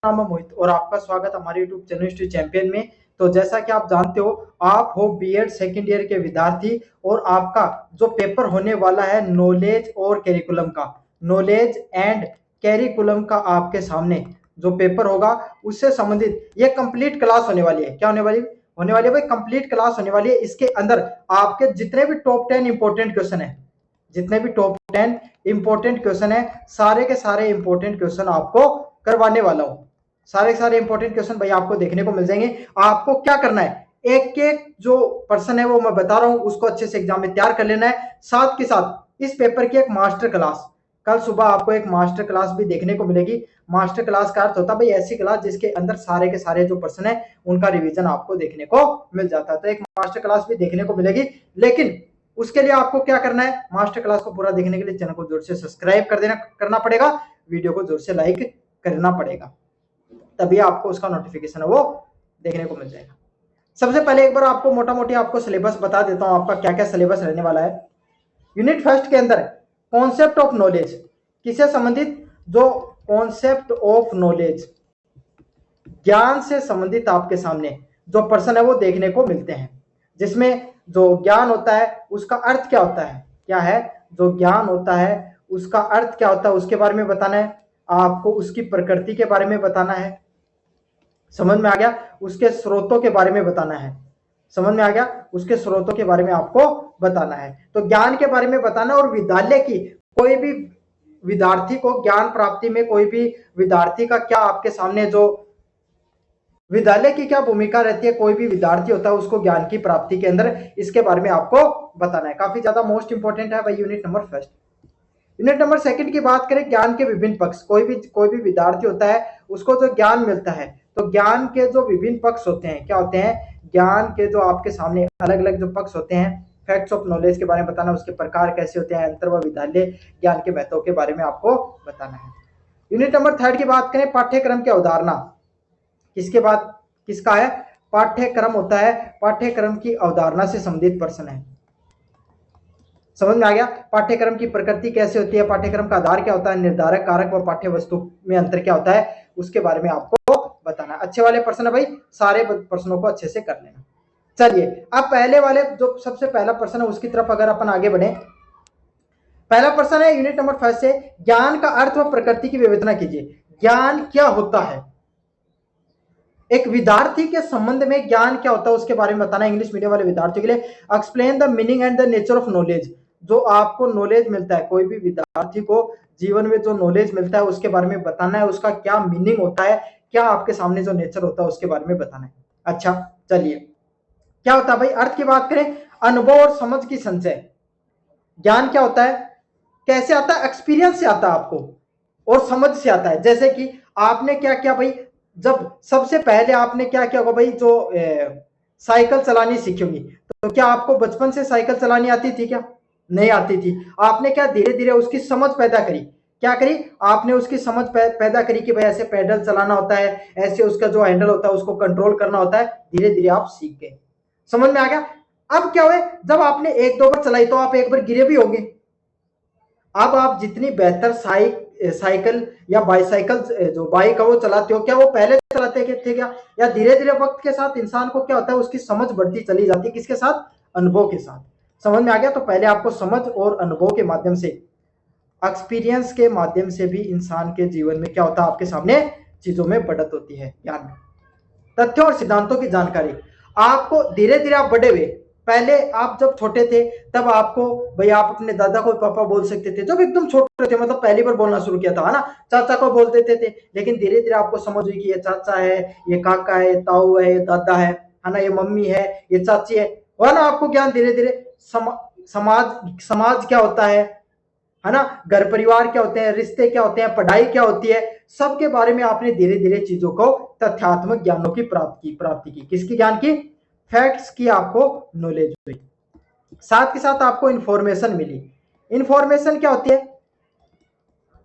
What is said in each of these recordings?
नाम है मोहित और आपका स्वागत हमारे YouTube चैनल हिस्ट्री चैंपियन में। तो जैसा कि आप जानते हो, आप हो बीएड सेकेंड ईयर के विद्यार्थी और आपका जो पेपर होने वाला है नॉलेज और कैरिकुलम का, नॉलेज एंड कैरिकुलम का आपके सामने जो पेपर होगा उससे संबंधित ये कंप्लीट क्लास होने वाली है। क्या होने वाली है भाई? कंप्लीट क्लास होने वाली है। इसके अंदर आपके जितने भी टॉप 10 इंपॉर्टेंट क्वेश्चन है, जितने भी टॉप 10 इंपॉर्टेंट क्वेश्चन है, सारे के सारे इंपॉर्टेंट क्वेश्चन आपको करवाने वाला हूं। सारे सारे इंपॉर्टेंट क्वेश्चन भाई आपको देखने को मिल जाएंगे। आपको क्या करना है, एक एक जो पर्सन है वो मैं बता रहा हूं उसको अच्छे से एग्जाम में तैयार कर लेना है। साथ के साथ इस पेपर की एक मास्टर क्लास, कल सुबह आपको एक मास्टर क्लास भी देखने को मिलेगी। मास्टर क्लास का अर्थ होता है भाई ऐसी क्लास जिसके अंदर सारे के सारे जो पर्सन है उनका रिवीजन आपको देखने को मिल जाता है। तो एक मास्टर क्लास भी देखने को मिलेगी, लेकिन उसके लिए आपको क्या करना है, मास्टर क्लास को पूरा देखने के लिए चैनल को जोर से सब्सक्राइब करना पड़ेगा, वीडियो को जोर से लाइक करना पड़ेगा, तभी आपको उसका नोटिफिकेशन है वो देखने को मिल जाएगा। सबसे पहले एक बार आपको मोटा मोटी आपको सिलेबस बता देता हूं, आपका क्या क्या सिलेबस रहने वाला है। यूनिट फर्स्ट के अंदर कॉन्सेप्ट ऑफ नॉलेज, किससे संबंधित? जो कॉन्सेप्ट ऑफ नॉलेज, ज्ञान से संबंधित आपके सामने जो पर्सन है वो देखने को मिलते हैं, जिसमें जो ज्ञान होता है उसका अर्थ क्या होता है, क्या है जो ज्ञान होता है उसका अर्थ क्या होता है उसके बारे में बताना है आपको, उसकी प्रकृति के बारे में बताना है, समझ में आ गया, उसके स्रोतों के बारे में बताना है, समझ में आ गया, उसके स्रोतों के बारे में आपको बताना है। तो ज्ञान के बारे में बताना, और विद्यालय की कोई भी विद्यार्थी को ज्ञान प्राप्ति में कोई भी विद्यार्थी का क्या आपके सामने जो विद्यालय की क्या भूमिका रहती है, कोई भी विद्यार्थी होता है उसको ज्ञान की प्राप्ति के अंदर, इसके बारे में आपको बताना है। काफी ज्यादा मोस्ट इंपॉर्टेंट है भाई unit number first. Unit number second की बात करें, ज्ञान के विभिन्न पक्ष, कोई भी विद्यार्थी होता है उसको जो ज्ञान मिलता है, तो ज्ञान के जो विभिन्न पक्ष होते हैं, क्या होते हैं, ज्ञान के जो आपके सामने अलग अलग जो पक्ष होते हैं, फैक्ट्स ऑफ नॉलेज के बारे में बताना, उसके प्रकार कैसे होते हैं, अंतर व विद्यालय ज्ञान के महत्व के बारे में आपको बताना है। यूनिट नंबर थर्ड की बात करें, पाठ्यक्रम की अवधारणा, किसके बाद किसका है, पाठ्यक्रम होता है, पाठ्यक्रम की अवधारणा से संबंधित प्रश्न है। समझ में आ गया, पाठ्यक्रम की प्रकृति कैसे होती है, पाठ्यक्रम का आधार क्या होता है, निर्धारक कारक व पाठ्य वस्तु में अंतर क्या होता है, उसके बारे में आपको बताना। अच्छे वाले प्रश्न है भाई, सारे प्रश्नों को अच्छे से कर लेना। चलिए अब पहले वाले जो सबसे पहला प्रश्न है उसकी तरफ अगर अपन आगे बढ़े। पहला प्रश्न है यूनिट नंबर फर्स्ट से, ज्ञान का अर्थ व प्रकृति की विवेचना कीजिए। ज्ञान क्या होता है, एक विद्यार्थी के संबंध में ज्ञान क्या होता है उसके बारे में बताना। इंग्लिश मीडियम वाले विद्यार्थियों के लिए, explain the meaning and the nature of knowledge, जो आपको नॉलेज मिलता है, कोई भी विद्यार्थी को जीवन में जो नॉलेज मिलता है उसके बारे में बताना है, उसका क्या मीनिंग होता है, क्या आपके सामने जो नेचर होता है उसके बारे में बताना है। अच्छा चलिए, क्या होता है भाई, अर्थ की बात करें, अनुभव और समझ की संचय। ज्ञान क्या होता है, कैसे आता है, एक्सपीरियंस से आता है आपको और समझ से आता है। जैसे कि आपने क्या किया भाई, जब सबसे पहले आपने क्या किया होगा भाई, जो साइकिल चलानी सीखी होगी, तो क्या आपको बचपन से साइकिल चलानी आती थी? क्या नहीं आती थी। आपने क्या धीरे धीरे उसकी समझ पैदा करी, क्या करी आपने उसकी समझ पैदा करी कि भाई ऐसे पैडल चलाना होता है, ऐसे उसका जो हैंडल होता है उसको कंट्रोल करना होता है, धीरे धीरे आप सीख गए, समझ में आ गया। अब क्या हुए, जब आपने एक दो बार चलाई तो आप एक बार गिरे भी होंगे। अब आप जितनी बेहतर साइकिल या बाईसाइकिल जो बाइक है वो चलाते हो, क्या वो पहले चलाते थे क्या, या धीरे धीरे वक्त के साथ इंसान को क्या होता है उसकी समझ बढ़ती चली जाती है, किसके साथ, अनुभव के साथ। समझ में आ गया, तो पहले आपको समझ और अनुभव के माध्यम से, एक्सपीरियंस के माध्यम से भी इंसान के जीवन में क्या होता है, आपके सामने चीजों में बढ़त होती है, ज्ञान में। तथ्यों और सिद्धांतों की जानकारी, आपको धीरे धीरे आप बढ़े हुए, पहले आप जब छोटे थे तब आपको भाई आप अपने दादा को पापा बोल सकते थे, जब एकदम छोटे थे, मतलब पहली बार बोलना शुरू किया था, है ना, चाचा को बोल देते थे। लेकिन धीरे धीरे आपको समझ हुई कि ये चाचा है, ये काका है, ये ताऊ है, ये दादा है ना, ये मम्मी है, ये चाची है ना, आपको ज्ञान धीरे धीरे समाज समाज क्या होता है ना, घर परिवार क्या होते हैं, रिश्ते क्या होते हैं, पढ़ाई क्या होती है, सबके बारे में आपने धीरे धीरे चीजों को, तथ्यात्मक ज्ञानों की प्राप्ति की, किसकी ज्ञान की, फैक्ट्स की आपको नॉलेज हुई। साथ के साथ आपको इंफॉर्मेशन मिली। इंफॉर्मेशन क्या होती है,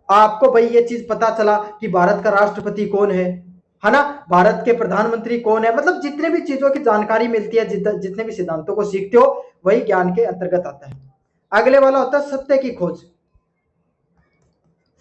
आपको भाई ये चीज पता चला कि भारत का राष्ट्रपति कौन है ना, भारत के प्रधानमंत्री कौन है, मतलब जितने भी चीजों की जानकारी मिलती है, जितने भी सिद्धांतों को सीखते हो वही ज्ञान के अंतर्गत आता है। अगले वाला होता है सत्य की खोज।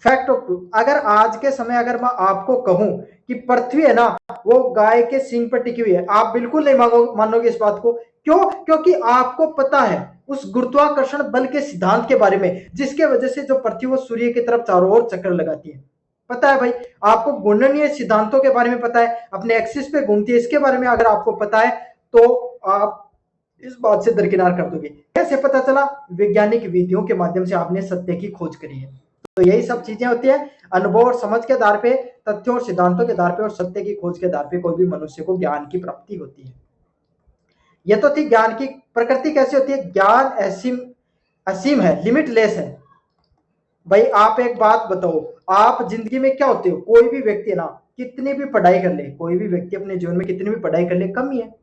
फैक्ट ऑफ ट्रूथ, अगर आज के समय अगर मैं आपको कहूं कि पृथ्वी है ना वो गाय के सींग पर टिकी हुई है, आप बिल्कुल नहीं मानोगे इस बात को। क्यों? क्योंकि आपको पता है उस गुरुत्वाकर्षण बल के सिद्धांत के बारे में, जिसके वजह से जो पृथ्वी वो सूर्य की तरफ चारों ओर चक्कर लगाती है। पता है भाई, आपको गुणनीय सिद्धांतों के बारे में पता है, अपने एक्सिस पे घूमती है, इसके बारे में अगर आपको पता है तो आप इस बात से दरकिनार कर दोगे। कैसे पता चला? वैज्ञानिक विधियों के माध्यम से आपने सत्य की खोज करी है। तो यही सब चीजें होती है, अनुभव और समझ के आधार पे, तथ्यों और सिद्धांतों के आधार पे और सत्य की खोज के आधार पे कोई भी मनुष्य को ज्ञान की प्राप्ति होती है। यह तो थी ज्ञान की प्रकृति कैसी होती है। ज्ञान असीम असीम है, लिमिटलेस है। भाई आप एक बात बताओ, आप जिंदगी में क्या होते हो? कोई भी व्यक्ति है ना कितनी भी पढ़ाई कर ले, कोई भी व्यक्ति अपने जीवन में कितनी भी पढ़ाई कर ले कम ही है।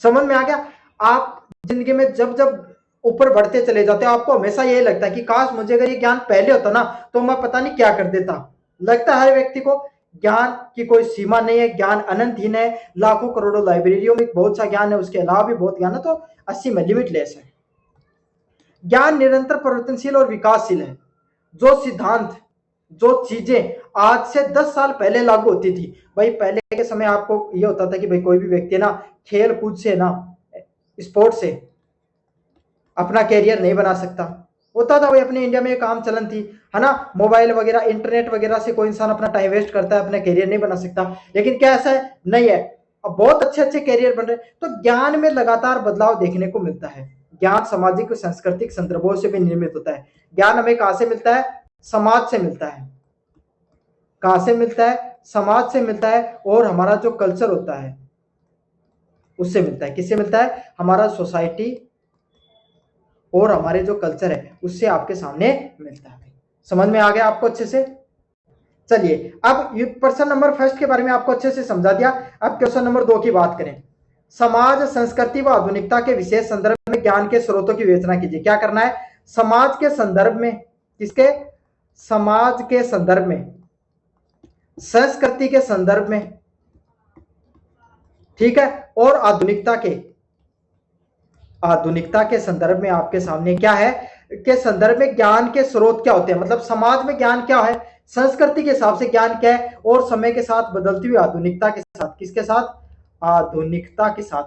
समझ में आ गया? आप जिंदगी में जब जब ऊपर बढ़ते चले जाते हो आपको हमेशा यही लगता है कि काश मुझे अगर ये ज्ञान पहले होता ना तो मैं पता नहीं क्या कर देता। लगता है हर व्यक्ति को ज्ञान की कोई सीमा नहीं है, ज्ञान अनंतहीन है, लाखों करोड़ों लाइब्रेरियों में बहुत सा ज्ञान है, उसके अलावा भी बहुत ज्ञान है, तो असीम है, लिमिटलेस है। ज्ञान निरंतर परिवर्तनशील और विकासशील है। जो सिद्धांत, जो चीजें आज से 10 साल पहले लागू होती थी, भाई पहले के समय आपको यह होता था कि भाई कोई भी व्यक्ति ना खेल कूद से ना स्पोर्ट्स से अपना कैरियर नहीं बना सकता। होता था भाई, अपने इंडिया में काम चलन थी, है ना, मोबाइल वगैरह इंटरनेट वगैरह से कोई इंसान अपना टाइम वेस्ट करता है, अपना कैरियर नहीं बना सकता। लेकिन क्या ऐसा है? नहीं है। अब बहुत अच्छे अच्छे कैरियर बन रहे हैं। तो ज्ञान में लगातार बदलाव देखने को मिलता है। ज्ञान सामाजिक और सांस्कृतिक संदर्भों से भी निर्मित होता है। ज्ञान हमें कहां से मिलता है? समाज से मिलता है। कहां से मिलता है? समाज से मिलता है। और हमारा जो कल्चर होता है उससे मिलता है। किससे मिलता है? हमारा सोसाइटी और हमारे जो कल्चर है उससे आपके सामने मिलता है। समझ में आ गया आपको अच्छे से? चलिए अब प्रश्न नंबर फर्स्ट के बारे में आपको अच्छे से समझा दिया। अब क्वेश्चन नंबर 2 की बात करें। समाज, संस्कृति व आधुनिकता के विशेष संदर्भ में ज्ञान के स्रोतों की विवेचना कीजिए। क्या करना है? समाज के संदर्भ में, किसके? समाज के संदर्भ में, संस्कृति के संदर्भ में, ठीक है, और आधुनिकता के संदर्भ में आपके सामने क्या है के संदर्भ में ज्ञान के स्रोत क्या होते हैं। मतलब समाज में ज्ञान क्या है, संस्कृति के हिसाब से ज्ञान क्या है, और समय के साथ बदलती हुई आधुनिकता के साथ, किसके साथ? आधुनिकता के साथ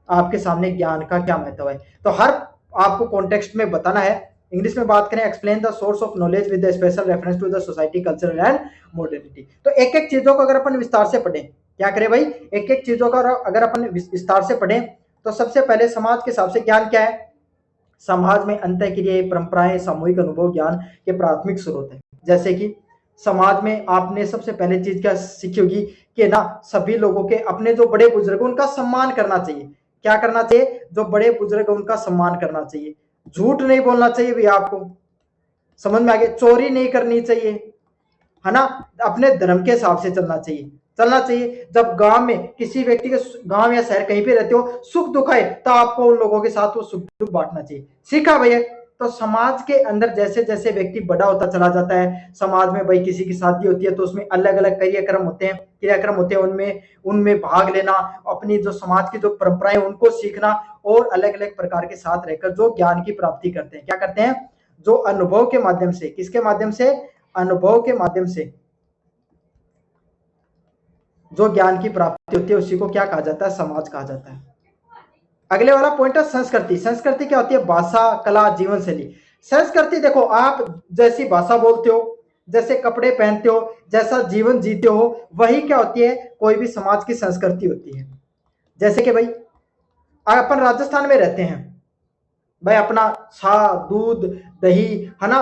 आपके सामने ज्ञान का क्या महत्व है। तो हर आपको कॉन्टेक्स्ट में बताना है। इंग्लिश में बात करें, explain the source of knowledge with special reference to the society, culture and modernity. तो एक एक चीजों को अगर अपन विस्तार से पढ़ें, क्या करें भाई? एक एक चीजों का अगर अपन विस्तार से पढ़ें तो सबसे पहले समाज के हिसाब से ज्ञान क्या है? समाज में अंतःक्रियाएं, परंपराएं, सामूहिक अनुभव ज्ञान के प्राथमिक स्रोत है। जैसे कि समाज में आपने सबसे पहले चीज क्या सीखी होगी कि ना सभी लोगों के अपने जो बड़े बुजुर्ग उनका सम्मान करना चाहिए। क्या करना चाहिए? जो बड़े बुजुर्ग उनका सम्मान करना चाहिए। झूठ नहीं बोलना चाहिए भी आपको। समझ में आ गया? चोरी नहीं करनी चाहिए, है ना, अपने धर्म के हिसाब से चलना चाहिए। जब गांव में किसी व्यक्ति के, गांव या शहर कहीं पे रहते हो, सुख दुख है तो आपको उन लोगों के साथ वो सुख दुख बांटना चाहिए। सीखा भैया? तो समाज के अंदर जैसे जैसे व्यक्ति बड़ा होता चला जाता है, समाज में भाई किसी की शादी होती है तो उसमें अलग अलग क्रियाक्रम होते हैं, उनमें उनमें भाग लेना, अपनी जो समाज की जो परंपराएं उनको सीखना, और अलग अलग प्रकार के साथ रहकर जो ज्ञान की प्राप्ति करते हैं। क्या करते हैं? जो अनुभव के माध्यम से, किसके माध्यम से? अनुभव के माध्यम से जो ज्ञान की प्राप्ति होती है उसी को क्या कहा जाता है? समाज कहा जाता है। अगले वाला पॉइंट है संस्कृति। संस्कृति क्या होती है? भाषा, कला, जीवन शैली। संस्कृति देखो, आप जैसी भाषा बोलते हो, जैसे कपड़े पहनते हो, जैसा जीवन जीते हो, वही क्या होती है? कोई भी समाज की संस्कृति होती है। जैसे कि भाई अपन राजस्थान में रहते हैं, भाई अपना छा, दूध, दही, है ना,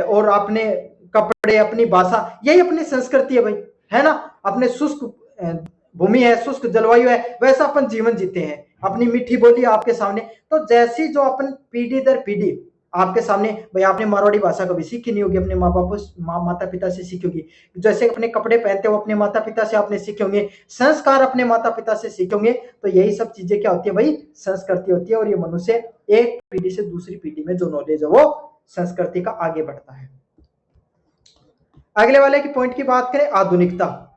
और अपने कपड़े, अपनी भाषा, यही अपनी संस्कृति है भाई, है ना। अपने शुष्क भूमि है, शुष्क जलवायु है, वैसा अपन जीवन जीते हैं, अपनी मीठी बोली आपके सामने। तो जैसी जो अपन पीढ़ी दर पीढ़ी आपके सामने, भाई आपने मारवाड़ी भाषा कभी सीखी नहीं होगी, अपने माता पिता से सीखी होगी। जैसे अपने कपड़े पहनते हो अपने माता पिता से आपने सीखे होंगे, संस्कार अपने माता पिता से सीखे होंगे। तो यही सब चीजें क्या होती है भाई? संस्कृति होती है। और ये मनुष्य एक पीढ़ी से दूसरी पीढ़ी में जो नॉलेज है वो संस्कृति का आगे बढ़ता है। अगले वाले की पॉइंट की बात करें, आधुनिकता।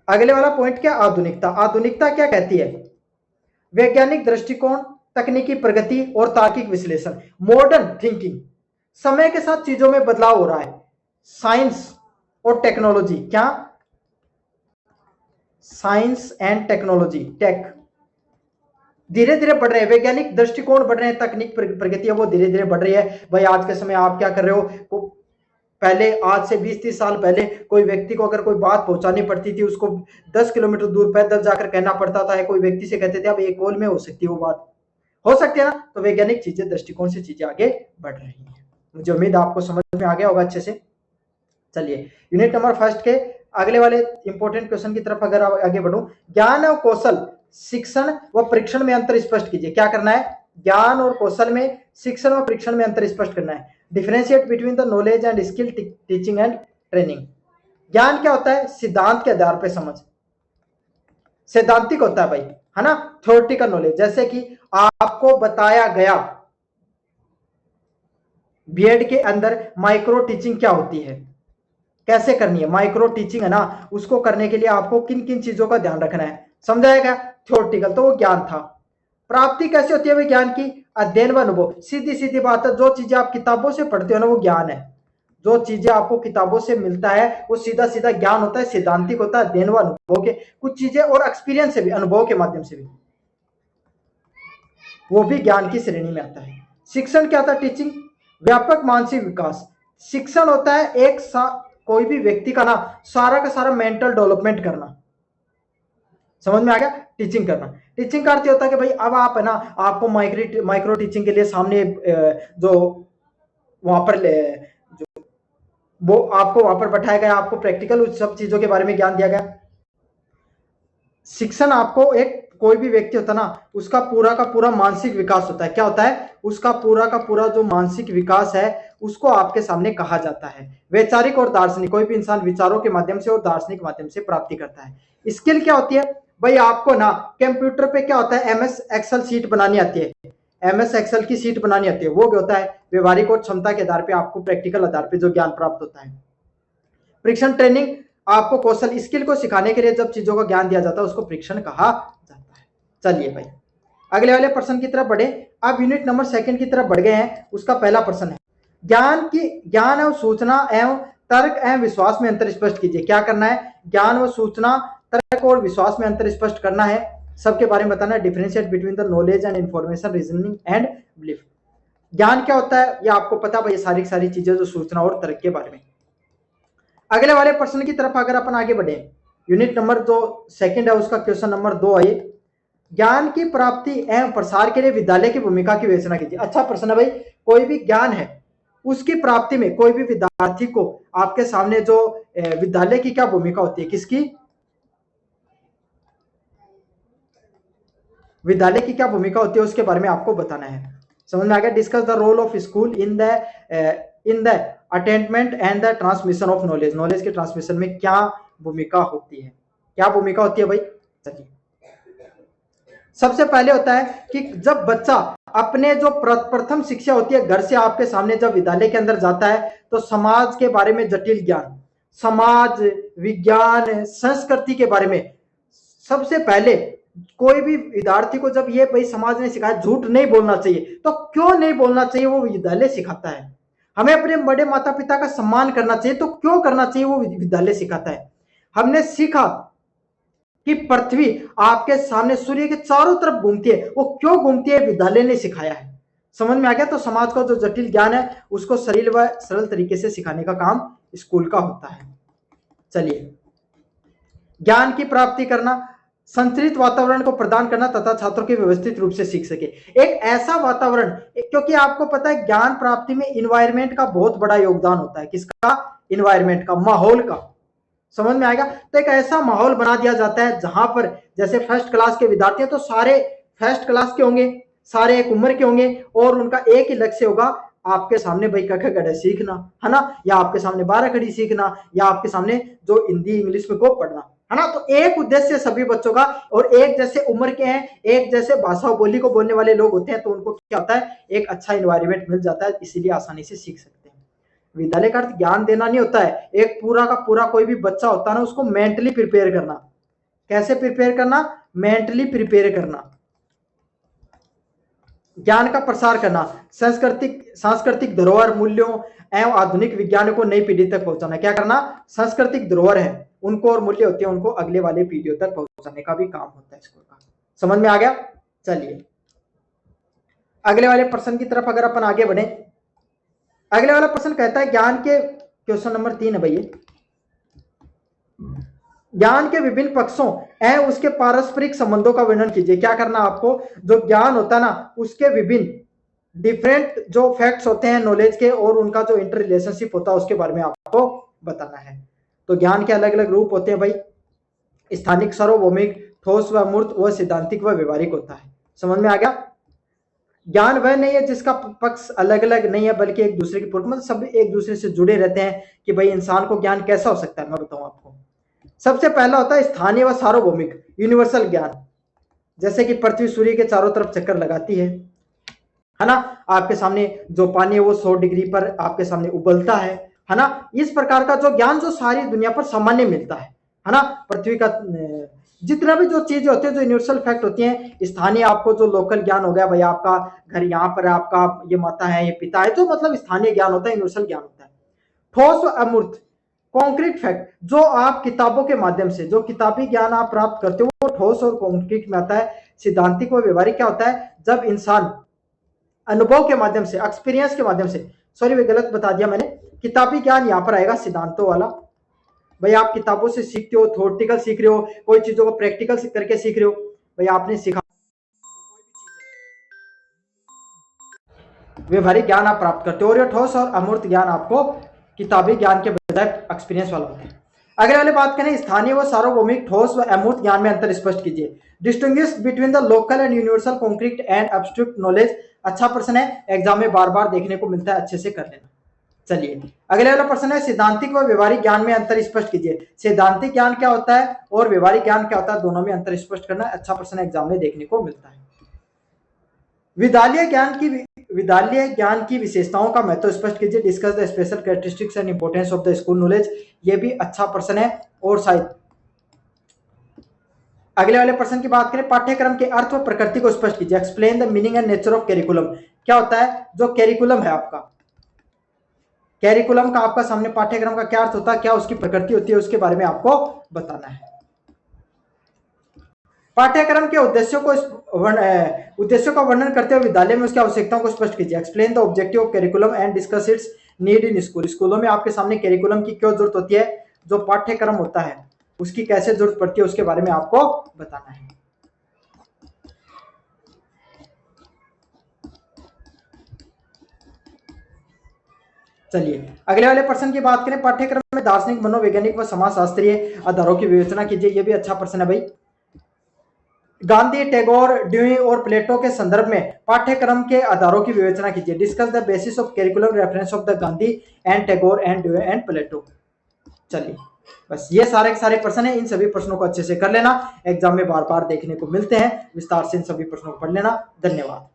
अगले वाला पॉइंट क्या? आधुनिकता। आधुनिकता क्या कहती है? वैज्ञानिक दृष्टिकोण, तकनीकी प्रगति और तार्किक विश्लेषण, मॉडर्न थिंकिंग। समय के साथ चीजों में बदलाव हो रहा है। साइंस और टेक्नोलॉजी, क्या? साइंस एंड टेक्नोलॉजी, टेक धीरे धीरे बढ़ रहे हैं, वैज्ञानिक दृष्टिकोण बढ़ रहे हैं, तकनीक प्रगति है वो धीरे धीरे बढ़ रही है। भाई आज के समय आप क्या कर रहे हो, पहले आज से 20-30 साल पहले कोई व्यक्ति को अगर कोई बात पहुंचानी पड़ती थी, उसको 10 किलोमीटर दूर पैदल जाकर कहना पड़ता था, कोई व्यक्ति से कहते थे अब एक कॉल में हो सकती है वो बात, हो सकती है ना। तो वैज्ञानिक चीजें दृष्टिकोण से चीजें आगे बढ़ रही हैं। मुझे उम्मीद आपको समझ में आ गया होगा अच्छे से। चलिए यूनिट नंबर फर्स्ट के अगले वाले इंपॉर्टेंट क्वेश्चन की तरफ अगर आगे बढ़ूं, ज्ञान और कौशल शिक्षण व परीक्षण में अंतर स्पष्ट कीजिए। क्या करना है? ज्ञान और कौशल में शिक्षण व परीक्षण में अंतर स्पष्ट करना है। Differentiate between the knowledge and skill teaching and training. ज्ञान क्या होता है? सिद्धांत के आधार पर समझ, सैद्धांतिक होता है भाई, है ना। थ्योरेटिकल नॉलेज, जैसे कि आपको बताया गया बीएड के अंदर माइक्रो टीचिंग क्या होती है, कैसे करनी है। माइक्रो टीचिंग है ना, उसको करने के लिए आपको किन किन चीजों का ध्यान रखना है, समझाएगा। थ्योरेटिकल तो वो ज्ञान था। प्राप्ति कैसे होती है भाई ज्ञान की? अध्ययन व अनुभव। सीधी सीधी बात है, जो चीजें आप किताबों से पढ़ते हो ना वो ज्ञान है। जो चीजें आपको किताबों से मिलता है वो सीधा सीधा ज्ञान होता है, सिद्धांतिक होता है, अध्ययन व अनुभव के कुछ चीजें, और एक्सपीरियंस से भी, अनुभव के माध्यम से भी, वो भी ज्ञान की श्रेणी में आता है। शिक्षण क्या होता है? टीचिंग, व्यापक मानसिक विकास। शिक्षण होता है कोई भी व्यक्ति का ना सारा का सारा मेंटल डेवलपमेंट करना, समझ में आ गया। टीचिंग करना, टीचिंग का अर्थ होता है कि भाई अब आप है ना, आपको माइक्रो टीचिंग के लिए सामने जो वहां पर जो वो आपको वहां पर बैठाया गया, आपको प्रैक्टिकल उस सब चीजों के बारे में ज्ञान दिया गया। शिक्षण आपको एक कोई भी व्यक्ति होता है ना, उसका पूरा का पूरा मानसिक विकास होता है। क्या होता है? उसका पूरा का पूरा जो मानसिक विकास है उसको आपके सामने कहा जाता है। वैचारिक और दार्शनिक, कोई भी इंसान विचारों के माध्यम से और दार्शनिक माध्यम से प्राप्ति करता है। स्किल क्या होती है भाई? आपको ना कंप्यूटर पे क्या होता है, एमएस एक्सेल शीट बनानी आती है, एमएस एक्सेल की शीट बनानी आती है। वो क्या होता है? व्यवहारिक और क्षमता के आधार पर आपको प्रैक्टिकल आधार पर जो ज्ञान प्राप्त होता है। परीक्षण ट्रेनिंग, आपको कौशल स्किल को सिखाने के लिए जब चीजों का ज्ञान दिया जाता है उसको परीक्षण कहा जाता है। चलिए भाई अगले वाले प्रश्न की तरफ बढ़े। अब यूनिट नंबर सेकंड की तरफ बढ़ गए हैं। उसका पहला प्रश्न है, ज्ञान और सूचना एवं तर्क एवं विश्वास में अंतर स्पष्ट कीजिए। क्या करना है? ज्ञान व सूचना, तर्क और विश्वास में अंतर स्पष्ट करना है, सबके बारे में बताना है। Differentiate between the knowledge and information, reasoning and belief. ज्ञान क्या होता है ये आपको पता भाई, सारी चीजें जो सूचना और तर्क के बारे में। अगले वाले प्रश्न की तरफ अगर अपन आगे बढ़े, यूनिट नंबर जो सेकंड है उसका क्वेश्चन नंबर 2 है, ज्ञान की प्राप्ति एवं प्रसार के लिए विद्यालय की भूमिका की विवेचना कीजिए। अच्छा प्रश्न है भाई। कोई भी ज्ञान है उसकी प्राप्ति में कोई भी विद्यार्थी को आपके सामने जो विद्यालय की क्या भूमिका होती है, किसकी? विद्यालय की क्या भूमिका होती है उसके बारे में आपको बताना है। समझ में आ गया। Discuss the role of school in the attainment and the transmission of knowledge. Knowledge के ट्रांसमिशन में क्या भूमिका होती है, क्या भूमिका होती है भाई? चलिए सबसे पहले होता है कि जब बच्चा अपने जो प्रथम शिक्षा होती है घर से आपके सामने जब विद्यालय के अंदर जाता है तो समाज के बारे में जटिल ज्ञान, समाज विज्ञान संस्कृति के बारे में सबसे पहले कोई भी विद्यार्थी को जब ये भाई समाज ने सिखाया झूठ नहीं बोलना चाहिए, तो क्यों नहीं बोलना चाहिए वो विद्यालय सिखाता है। हमें अपने बड़े माता पिता का सम्मान करना चाहिए, तो क्यों करना चाहिए वो विद्यालय सिखाता है। हमने सीखा कि पृथ्वी आपके सामने सूर्य के चारों तरफ घूमती है, वो क्यों घूमती है विद्यालय ने सिखाया है। समझ में आ गया। तो समाज का जो जटिल ज्ञान है उसको सरल व सरल तरीके से सिखाने का काम स्कूल का होता है। चलिए ज्ञान की प्राप्ति करना, संतुलित वातावरण को प्रदान करना तथा छात्रों के व्यवस्थित रूप से सीख सके। एक ऐसा वातावरण, क्योंकि आपको पता है ज्ञान प्राप्ति में इन्वायरमेंट का बहुत बड़ा योगदान होता है। किसका? इन्वायरमेंट का, माहौल का। समझ में आएगा। तो एक ऐसा माहौल बना दिया जाता है जहां पर जैसे फर्स्ट क्लास के विद्यार्थी हैं तो सारे फर्स्ट क्लास के होंगे, सारे एक उम्र के होंगे और उनका एक ही लक्ष्य होगा आपके सामने भाई क ख ग घ सीखना, है ना, या आपके सामने 12 खड़ी सीखना, या आपके सामने जो हिंदी इंग्लिश में को पढ़ना, है ना। तो एक उद्देश्य सभी बच्चों का, और एक जैसे उम्र के हैं, एक जैसे भाषा बोली को बोलने वाले लोग होते हैं, तो उनको क्या होता है, एक अच्छा इन्वायरमेंट मिल जाता है, इसीलिए आसानी से सीख सकते हैं। विद्यालय का अर्थ ज्ञान देना नहीं होता है, एक पूरा का पूरा कोई भी बच्चा होता है ना उसको मेंटली प्रिपेयर करना। कैसे प्रिपेयर करना? मेंटली प्रिपेयर करना। ज्ञान का प्रसार करना, सांस्कृतिक धरोहर, मूल्यों एवं आधुनिक विज्ञान को नई पीढ़ी तक पहुंचाना। क्या करना? सांस्कृतिक धरोहर है उनको और मूल्य होते हैं उनको अगले वाले पीढ़ियों तक पहुंचाने का भी काम होता है स्कूल का। समझ में आ गया? चलिए अगले वाले प्रश्न की तरफ अगर अपन आगे बढ़े, अगले वाला प्रश्न कहता है ज्ञान के, क्वेश्चन नंबर 3 है भैया, ज्ञान के विभिन्न पक्षों एवं उसके पारस्परिक संबंधों का वर्णन कीजिए। क्या करना आपको? जो ज्ञान होता है ना उसके विभिन्न डिफरेंट जो फैक्ट्स होते हैं नॉलेज के और उनका जो इंटर रिलेशनशिप होता है उसके बारे में आपको बताना है। तो ज्ञान के अलग अलग रूप होते हैं भाई, स्थानिक, सार्वभौमिक, ठोस व मूर्त व सिद्धांतिक व व्यवहारिक होता है। समझ में आ गया? ज्ञान वह नहीं है जिसका पक्ष अलग अलग नहीं है बल्कि एक दूसरे के पूरक, मतलब सब एक दूसरे से जुड़े रहते हैं। कि भाई इंसान को ज्ञान कैसा हो सकता है, मैं बताऊं आपको। सबसे पहला होता है स्थानीय व सार्वभौमिक, यूनिवर्सल ज्ञान, जैसे कि पृथ्वी सूर्य के चारों तरफ चक्कर लगाती है ना। आपके सामने जो पानी है वो 100 डिग्री पर आपके सामने उबलता है ना। इस प्रकार का जो ज्ञान जो सारी दुनिया पर सामान्य मिलता है ना। पृथ्वी का जितना भी जो चीजें होती है जो यूनिवर्सल फैक्ट होती हैं। स्थानीय आपको जो लोकल ज्ञान हो गया भाई, आपका घर यहाँ पर है, आपका ये माता है, ये पिता है, जो मतलब स्थानीय ज्ञान होता है, यूनिवर्सल ज्ञान होता है। ठोस व अमूर्त, कॉन्क्रीट फैक्ट, जो आप किताबों के माध्यम से जो किताबी ज्ञान आप प्राप्त करते हो वो ठोस और कॉन्क्रीट में आता है। सिद्धांतिक व व्यवहारिक क्या होता है? जब इंसान अनुभव के माध्यम से, एक्सपीरियंस के माध्यम से, सॉरी वे गलत बता दिया मैंने, किताबी ज्ञान यहाँ पर आएगा सिद्धांतों वाला। भाई आप किताबों से सीखते हो, थ्योरेटिकल सीख रहे हो, कोई चीजों को प्रैक्टिकल करके सीख रहे हो, भाई आपने सीखा, व्यवहारिक ज्ञान आप प्राप्त करते हो। और ये ठोस और अमूर्त ज्ञान आपको किताबी ज्ञान के बजाय एक्सपीरियंस वाला होता है। अगले वाले बात करें स्थानीय व सार्वभौमिक, ठोस व अमूर्त ज्ञान में अंतर स्पष्ट कीजिए। Distinguish between the local and universal, concrete and abstract knowledge. अच्छा प्रश्न है, एग्जाम में बार बार देखने को मिलता है, अच्छे से कर लेना। चलिए अगले वाला प्रश्न है सिद्धांतिक व व्यवहारिक ज्ञान में अंतर स्पष्ट कीजिए। सिद्धांतिक ज्ञान क्या होता है और व्यवहारिक ज्ञान क्या होता है, दोनों में अंतर स्पष्ट करना। अच्छा प्रश्न एग्जाम में देखने को मिलता है। विद्यालय ज्ञान की विशेषताओं का महत्व स्पष्ट कीजिए। Discuss the special characteristics and importance of the school knowledge. ये भी अच्छा प्रश्न है। और शायद अगले वाले प्रश्न की बात करें, पाठ्यक्रम के अर्थ व प्रकृति को स्पष्ट कीजिए। Explain the meaning and nature of curriculum. क्या होता है जो कैरिकुलम है आपका, कैरिकुलम का आपका सामने पाठ्यक्रम का क्या अर्थ होता है, क्या उसकी प्रकृति होती है, उसके बारे में आपको बताना है। पाठ्यक्रम के उद्देश्यों का वर्णन करते हुए विद्यालय में उसकी आवश्यकताओं को स्पष्ट कीजिए। Explain the objective of curriculum and discuss it's need in school. स्कूलों में आपके सामने कैरिकुलम की क्यों जरूरत होती है, जो पाठ्यक्रम होता है उसकी कैसे जरूरत पड़ती है, उसके बारे में आपको बताना है। चलिए अगले वाले प्रश्न की बात करें, पाठ्यक्रम में दार्शनिक, मनोवैज्ञानिक व समाजशास्त्रीय आधारों की विवेचना कीजिए। यह भी अच्छा प्रश्न है भाई। गांधी, टैगोर, ड्यूई और प्लेटो के संदर्भ में पाठ्यक्रम के आधारों की विवेचना कीजिए। Discuss the basis of curriculum reference of the Gandhi and Tagore and Dewey and Plato. चलिए बस ये सारे के सारे प्रश्न हैं, इन सभी प्रश्नों को अच्छे से कर लेना, एग्जाम में बार बार देखने को मिलते हैं। विस्तार से इन सभी प्रश्नों को पढ़ लेना। धन्यवाद।